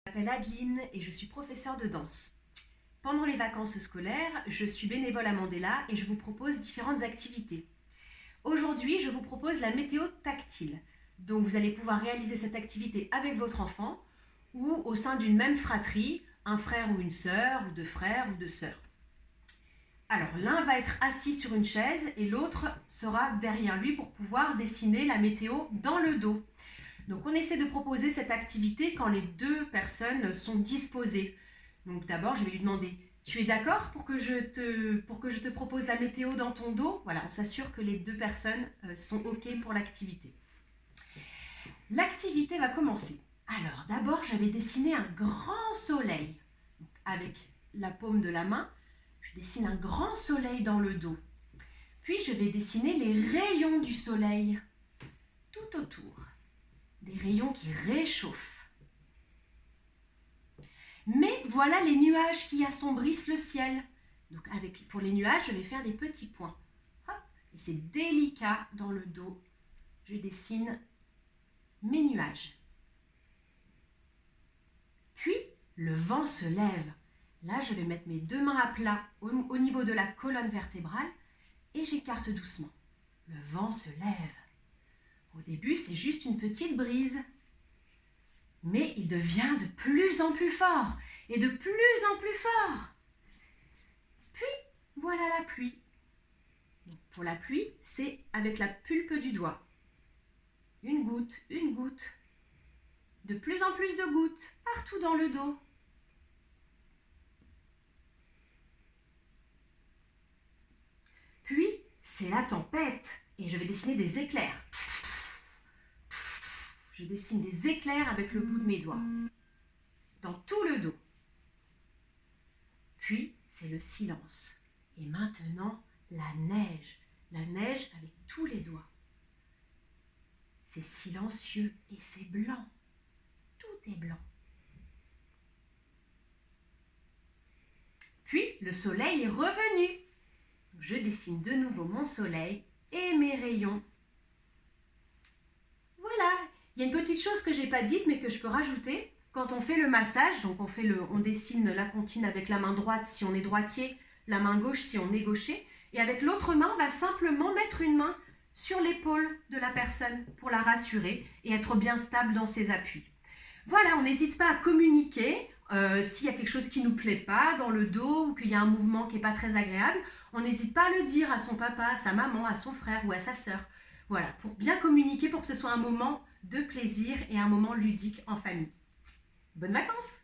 Je m'appelle Adeline et je suis professeure de danse. Pendant les vacances scolaires, je suis bénévole à Mandela et je vous propose différentes activités. Aujourd'hui, je vous propose la météo tactile. Donc vous allez pouvoir réaliser cette activité avec votre enfant ou au sein d'une même fratrie, un frère ou une sœur, ou deux frères ou deux sœurs. Alors l'un va être assis sur une chaise et l'autre sera derrière lui pour pouvoir dessiner la météo dans le dos. Donc on essaie de proposer cette activité quand les deux personnes sont disposées. Donc d'abord je vais lui demander, tu es d'accord pour que je te propose la météo dans ton dos? Voilà, on s'assure que les deux personnes sont OK pour l'activité. L'activité va commencer. Alors d'abord je vais dessiner un grand soleil. Donc, avec la paume de la main, je dessine un grand soleil dans le dos. Puis je vais dessiner les rayons du soleil tout autour. Des rayons qui réchauffent. Mais voilà les nuages qui assombrissent le ciel. Donc pour les nuages, je vais faire des petits points. Hop, et c'est délicat dans le dos. Je dessine mes nuages. Puis, le vent se lève. Là, je vais mettre mes deux mains à plat au niveau de la colonne vertébrale et j'écarte doucement. Le vent se lève. Au début, c'est juste une petite brise. Mais il devient de plus en plus fort et de plus en plus fort. Puis, voilà la pluie. Donc, pour la pluie, c'est avec la pulpe du doigt. Une goutte, une goutte. De plus en plus de gouttes, partout dans le dos. Puis, c'est la tempête et je vais dessiner des éclairs. Je dessine des éclairs avec le bout de mes doigts, dans tout le dos. Puis, c'est le silence. Et maintenant, la neige avec tous les doigts. C'est silencieux et c'est blanc. Tout est blanc. Puis, le soleil est revenu. Je dessine de nouveau mon soleil et mes rayons. Voilà. Il y a une petite chose que je n'ai pas dite mais que je peux rajouter. Quand on fait le massage, donc on dessine la comptine avec la main droite si on est droitier, la main gauche si on est gaucher. Et avec l'autre main, on va simplement mettre une main sur l'épaule de la personne pour la rassurer et être bien stable dans ses appuis. Voilà, on n'hésite pas à communiquer s'il y a quelque chose qui ne nous plaît pas dans le dos ou qu'il y a un mouvement qui n'est pas très agréable. On n'hésite pas à le dire à son papa, à sa maman, à son frère ou à sa sœur. Voilà, pour bien communiquer, pour que ce soit un moment de plaisir et un moment ludique en famille. Bonnes vacances!